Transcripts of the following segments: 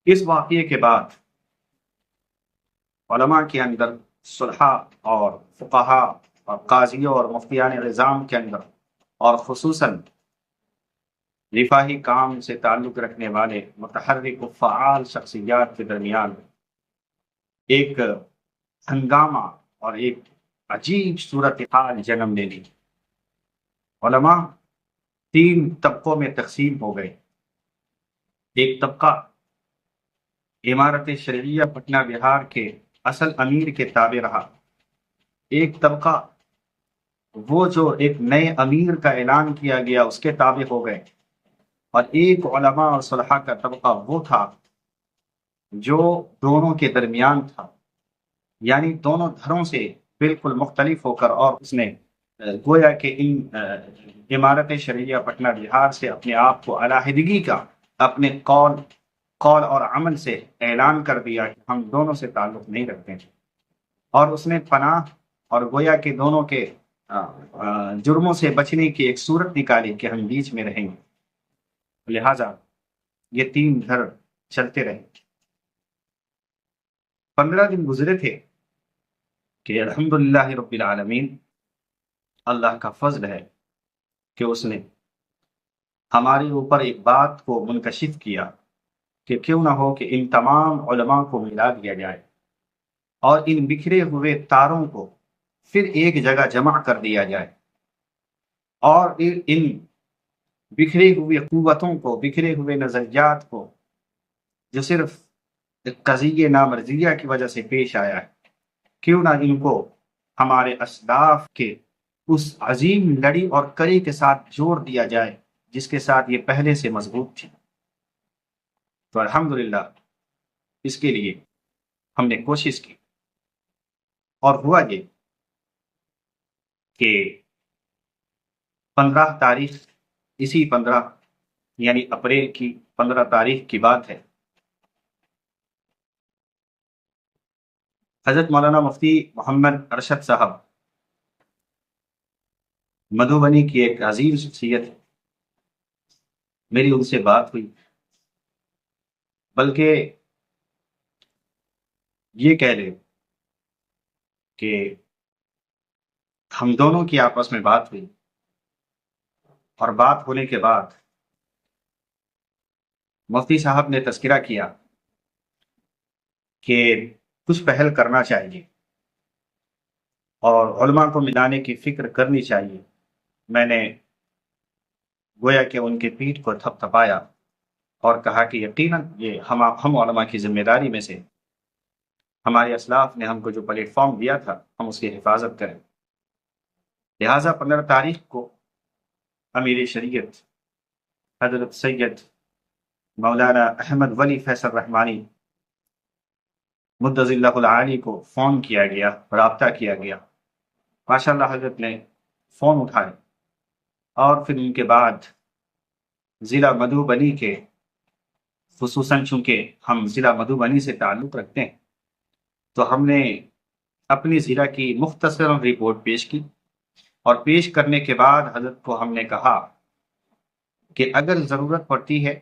اس واقعے کے بعد علماء کے اندر صلحاء اور فقہاء اور قاضیوں اور مفتیان نظام کے اندر اور خصوصاً رفاہی کام سے تعلق رکھنے والے متحرک و فعال شخصیات کے درمیان ایک ہنگامہ اور ایک عجیب صورتحال جنم لے لی۔ علماء تین طبقوں میں تقسیم ہو گئے۔ ایک طبقہ عمارت شرعیہ پٹنہ بہار کے اصل امیر کے تابع رہا۔ ایک طبقہ وہ جو ایک نئے امیر کا اعلان کیا گیا اس کے تابع ہو گئے، اور ایک علماء اور صلحاء کا طبقہ وہ تھا جو دونوں کے درمیان تھا، یعنی دونوں دھروں سے بالکل مختلف ہو کر، اور اس نے گویا کہ ان عمارت شرعیہ پٹنہ بہار سے اپنے آپ کو علیحدگی کا اپنے قول اور عمل سے اعلان کر دیا کہ ہم دونوں سے تعلق نہیں رکھتے ہیں، اور اس نے پناہ اور گویا کہ دونوں کے جرموں سے بچنے کی ایک صورت نکالی کہ ہم بیچ میں رہیں گے۔ لہٰذا یہ تین گھر چلتے رہے۔ 15 دن گزرے تھے کہ الحمدللہ رب العالمین، اللہ کا فضل ہے کہ اس نے ہمارے اوپر ایک بات کو منکشف کیا کہ کیوں نہ ہو کہ ان تمام علماء کو ملا دیا جائے اور ان بکھرے ہوئے تاروں کو پھر ایک جگہ جمع کر دیا جائے، اور ان بکھرے ہوئے قوتوں کو، بکھرے ہوئے نظریات کو جو صرف قضیہ نامرضیہ کی وجہ سے پیش آیا ہے، کیوں نہ ان کو ہمارے اسلاف کے اس عظیم لڑی اور کڑی کے ساتھ جوڑ دیا جائے جس کے ساتھ یہ پہلے سے مضبوط تھی۔ تو الحمدللہ اس کے لیے ہم نے کوشش کی، اور ہوا یہ کہ 15 تاریخ، اسی 15 یعنی اپریل کی 15 تاریخ کی بات ہے، حضرت مولانا مفتی محمد ارشد صاحب مدھوبنی کی ایک عظیم شخصیت، میری ان سے بات ہوئی، بلکہ یہ کہہ لیں کہ ہم دونوں کی آپس میں بات ہوئی، اور بات ہونے کے بعد مفتی صاحب نے تذکرہ کیا کہ کچھ پہل کرنا چاہیے اور علماء کو ملانے کی فکر کرنی چاہیے۔ میں نے گویا کہ ان کے پیٹھ کو تھپ تھپایا اور کہا کہ یقیناً یہ ہم علماء کی ذمہ داری میں سے، ہمارے اسلاف نے ہم کو جو پلیٹ فارم دیا تھا ہم اس کی حفاظت کریں۔ لہٰذا 15 تاریخ کو امیر شریعت حضرت سید مولانا احمد ولی فیصل رحمانی مدظ اللہ العالی کو فون کیا گیا، رابطہ کیا گیا۔ ماشاءاللہ حضرت نے فون اٹھائے، اور پھر ان کے بعد ضلع مدھوبنی کے، خصوصاً چونکہ ہم ضلع مدھوبنی سے تعلق رکھتے ہیں، تو ہم نے اپنی ضلع کی مختصر رپورٹ پیش کی، اور پیش کرنے کے بعد حضرت کو ہم نے کہا کہ اگر ضرورت پڑتی ہے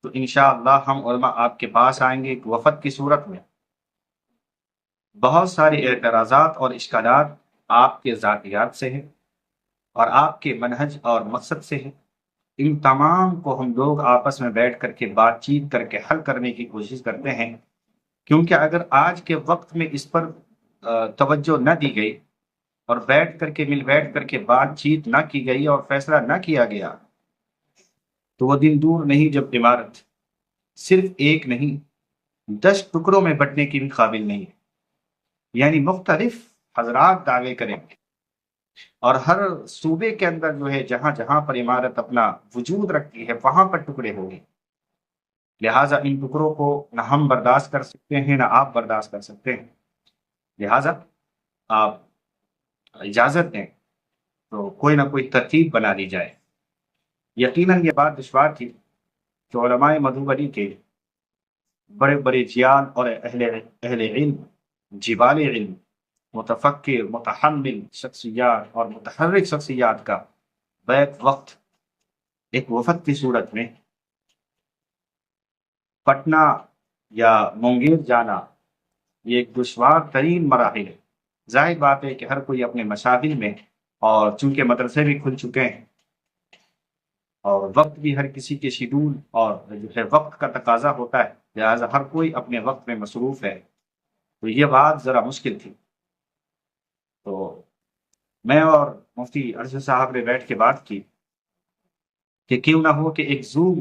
تو انشاءاللہ ہم علماء آپ کے پاس آئیں گے ایک وفد کی صورت میں۔ بہت سارے اعتراضات اور اشکالات آپ کے ذاتیات سے ہیں اور آپ کے منہج اور مقصد سے ہیں، ان تمام کو ہم لوگ آپس میں بیٹھ کر کے بات چیت کر کے حل کرنے کی کوشش کرتے ہیں، کیونکہ اگر آج کے وقت میں اس پر توجہ نہ دی گئی اور بیٹھ کر کے بات چیت نہ کی گئی اور فیصلہ نہ کیا گیا، تو وہ دن دور نہیں جب عمارت صرف ایک نہیں 10 ٹکڑوں میں بٹنے کی بھی قابل نہیں ہے۔ یعنی مختلف حضرات دعوے کریں گے، اور ہر صوبے کے اندر جو ہے جہاں جہاں پر عمارت اپنا وجود رکھتی ہے وہاں پر ٹکڑے ہوگی۔ لہٰذا ان ٹکڑوں کو نہ ہم برداشت کر سکتے ہیں نہ آپ برداشت کر سکتے ہیں، لہٰذا آپ اجازت دیں تو کوئی نہ کوئی ترتیب بنا لی جائے۔ یقیناً یہ بات دشوار تھی کہ علماء مدھوبنی کے بڑے بڑے جیان اور اہل علم، جبال علم، متفکر، متحمل شخصیات اور متحرک شخصیات کا بیک وقت ایک وفد کی صورت میں پٹنہ یا مونگیر جانا یہ ایک دشوار ترین مراحل ہے۔ ظاہر بات ہے کہ ہر کوئی اپنے مشاغل میں، اور چونکہ مدرسے بھی کھل چکے ہیں اور وقت بھی ہر کسی کے شیڈول اور جو ہے وقت کا تقاضا ہوتا ہے، لہٰذا ہر کوئی اپنے وقت میں مصروف ہے، تو یہ بات ذرا مشکل تھی۔ تو میں اور مفتی ارشد صاحب نے بیٹھ کے بات کی کہ کیوں نہ ہو کہ ایک زوم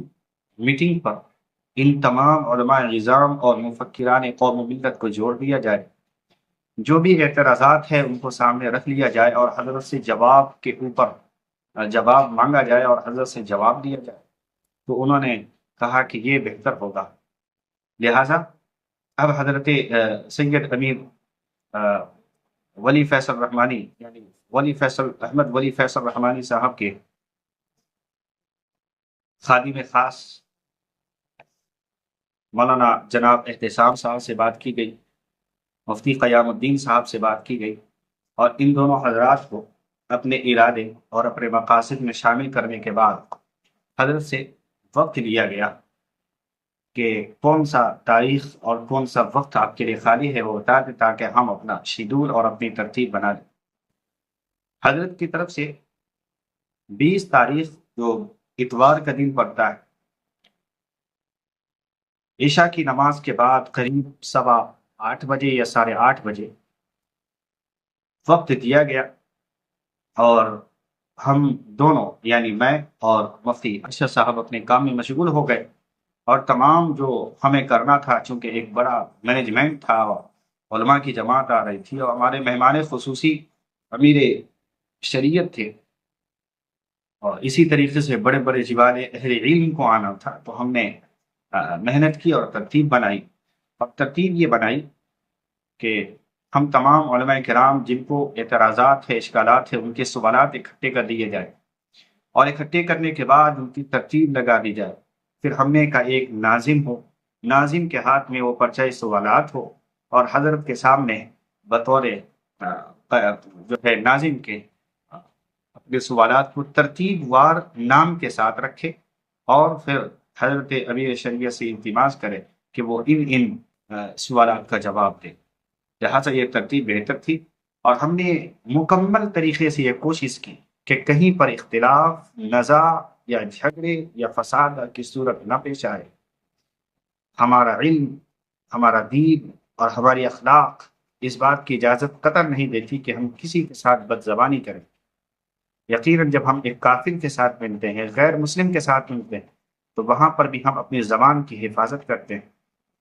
میٹنگ پر ان تمام علماء نظام اور مفکران قوم و ملت کو جوڑ دیا جائے، جو بھی اعتراضات ہیں ان کو سامنے رکھ لیا جائے اور حضرت سے جواب کے اوپر جواب مانگا جائے اور حضرت سے جواب دیا جائے۔ تو انہوں نے کہا کہ یہ بہتر ہوگا، لہٰذا اب حضرت سید امیر ولی فیصل رحمانی، یعنی ولی فیصل احمد ولی فیصل رحمانی صاحب کے خادم خاص مولانا جناب احتسام صاحب سے بات کی گئی، مفتی قیام الدین صاحب سے بات کی گئی، اور ان دونوں حضرات کو اپنے ارادے اور اپنے مقاصد میں شامل کرنے کے بعد حضرت سے وقت لیا گیا کہ کون سا تاریخ اور کون سا وقت آپ کے لیے خالی ہے وہ بتا دیں، تاکہ ہم اپنا شیڈول اور اپنی ترتیب بنا لیں۔ حضرت کی طرف سے 20 تاریخ جو اتوار کا دن پڑتا ہے، عشاء کی نماز کے بعد قریب 7:15 یا 8:30 وقت دیا گیا، اور ہم دونوں یعنی میں اور مفتی ارشد صاحب اپنے کام میں مشغول ہو گئے، اور تمام جو ہمیں کرنا تھا، چونکہ ایک بڑا مینجمنٹ تھا، علماء کی جماعت آ رہی تھی اور ہمارے مہمان خصوصی امیر شریعت تھے، اور اسی طریقے سے بڑے بڑے جوال اہل علم کو آنا تھا، تو ہم نے محنت کی اور ترتیب بنائی، اور ترتیب یہ بنائی کہ ہم تمام علماء کرام جن کو اعتراضات ہے، اشکالات ہیں، ان کے سوالات اکٹھے کر دیے جائے، اور اکٹھے کرنے کے بعد ان کی ترتیب لگا دی جائے۔ پھر ہم نے کا ایک ناظم ہو، ناظم کے ہاتھ میں وہ پرچہ سوالات ہو، اور حضرت کے سامنے بطور جو ہے ناظم کے اپنے سوالات کو ترتیب وار نام کے ساتھ رکھے، اور پھر حضرت امیر شریعت سے التماس کرے کہ وہ ان سوالات کا جواب دے۔ لہٰذا یہ ترتیب بہتر تھی، اور ہم نے مکمل طریقے سے یہ کوشش کی کہ کہیں پر اختلاف، نزاع یا جھگڑے یا فساد کی صورت نہ پیش آئے۔ ہمارا علم، ہمارا دین اور ہماری اخلاق اس بات کی اجازت قطعا نہیں دیتی کہ ہم کسی کے ساتھ بد زبانی کریں۔ یقیناً جب ہم ایک کافر کے ساتھ ملتے ہیں، غیر مسلم کے ساتھ ملتے ہیں، تو وہاں پر بھی ہم اپنی زبان کی حفاظت کرتے ہیں،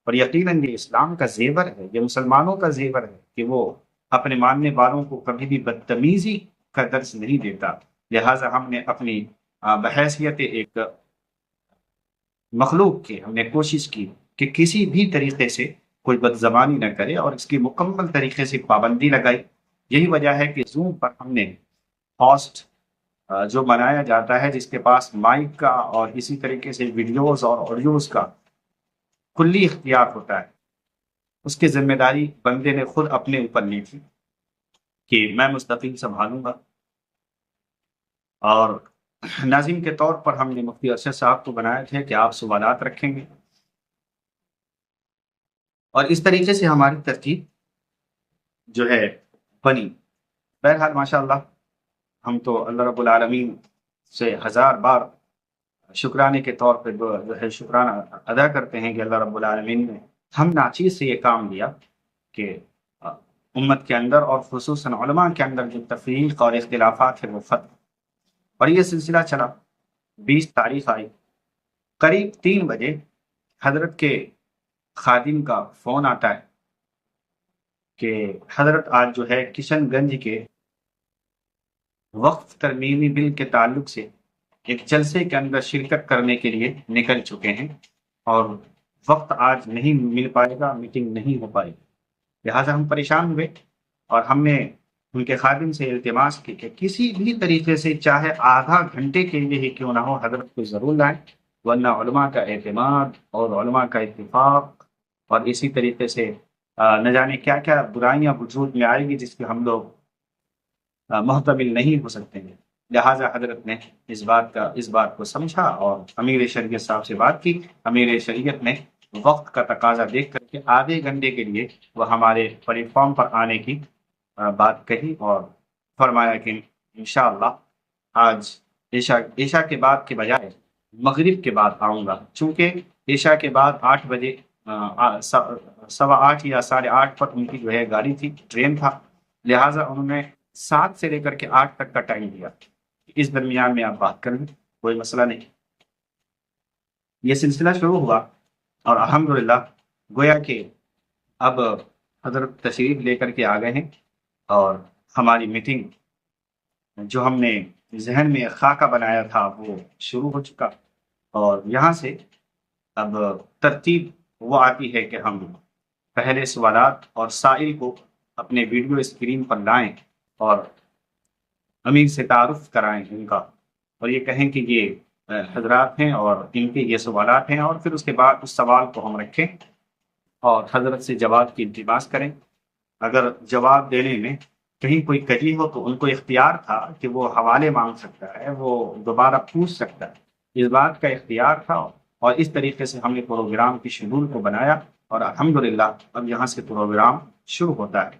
اور یقیناً یہ اسلام کا زیور ہے، یہ مسلمانوں کا زیور ہے کہ وہ اپنے ماننے والوں کو کبھی بھی بدتمیزی کا درس نہیں دیتا۔ لہٰذا ہم نے اپنی بحیثیت ایک مخلوق کے ہم نے کوشش کی کہ کسی بھی طریقے سے کوئی بد زبانی نہ کرے، اور اس کی مکمل طریقے سے پابندی لگائی۔ یہی وجہ ہے کہ زوم پر ہم نے ہوسٹ جو بنایا جاتا ہے، جس کے پاس مائک کا اور اسی طریقے سے ویڈیوز اور آڈیوز کا کلی اختیار ہوتا ہے، اس کی ذمہ داری بندے نے خود اپنے اوپر لی تھی کہ میں مستقل سنبھالوں گا۔ اور ناظم کے طور پر ہم نے مفتی ارشد صاحب کو بنایا تھے کہ آپ سوالات رکھیں گے، اور اس طریقے سے ہماری ترتیب جو ہے بنی۔ بہرحال ماشاء اللہ ہم تو اللہ رب العالمین سے 1000 بار شکرانے کے طور پہ جو ہے شکرانہ ادا کرتے ہیں کہ اللہ رب العالمین نے ہم ناچیز سے یہ کام لیا کہ امت کے اندر اور خصوصاً علماء کے اندر جو تفریق اور اختلافات ہیں وہ ختم، اور یہ سلسلہ چلا۔ 20 تاریخ آئی، قریب 3 بجے حضرت کے خادم کا فون آتا ہے کہ حضرت آج جو ہے کشن گنج کے وقف ترمیمی بل کے تعلق سے ایک جلسے کے اندر شرکت کرنے کے لیے نکل چکے ہیں، اور وقت آج نہیں مل پائے گا، میٹنگ نہیں ہو پائے گی۔ لہٰذا ہم پریشان ہوئے، اور ہم نے ان کے خادم سے التماس کی کہ کسی بھی طریقے سے چاہے آدھا گھنٹے کے لیے ہی کیوں نہ ہو حضرت کو ضرور لائیں، ورنہ علماء کا اعتماد اور علماء کا اتفاق اور اسی طریقے سے نہ جانے کیا کیا برائیاں وجود میں آئے گی جس کے ہم لوگ محتمل نہیں ہو سکتے ہیں۔ لہٰذا حضرت نے اس بات کو سمجھا اور امیر شریعت صاحب سے بات کی۔ امیر شریعت نے وقت کا تقاضا دیکھ کر کے آدھے گھنٹے کے لیے وہ ہمارے پلیٹ فارم پر آنے کی بات کہی اور فرمایا کہ انشاءاللہ آج عشاء کے بعد کے بجائے مغرب کے بعد آؤں گا، چونکہ عشاء کے بعد 8 بجے 8:15 یا 8:30 پر ان کی جو ہے گاڑی تھی، ٹرین تھا، لہٰذا انہوں نے 7 سے لے کر کے 8 تک کا ٹائم دیا، اس درمیان میں آپ بات کر لیں، کوئی مسئلہ نہیں۔ یہ سلسلہ شروع ہوا اور الحمدللہ گویا کہ اب حضرت تشریف لے کر کے آ گئے ہیں اور ہماری میٹنگ جو ہم نے ذہن میں خاکہ بنایا تھا وہ شروع ہو چکا، اور یہاں سے اب ترتیب وہ آتی ہے کہ ہم پہلے سوالات اور سائل کو اپنے ویڈیو اسکرین پر لائیں اور امیر سے تعارف کرائیں ان کا، اور یہ کہیں کہ یہ حضرات ہیں اور ان کے یہ سوالات ہیں، اور پھر اس کے بعد اس سوال کو ہم رکھیں اور حضرت سے جواب کی التماس کریں۔ اگر جواب دینے میں کہیں کوئی کجی ہو تو ان کو اختیار تھا کہ وہ حوالے مانگ سکتا ہے، وہ دوبارہ پوچھ سکتا ہے، اس بات کا اختیار تھا، اور اس طریقے سے ہم نے پروگرام کی شیڈول کو بنایا اور الحمدللہ اب یہاں سے پروگرام شروع ہوتا ہے۔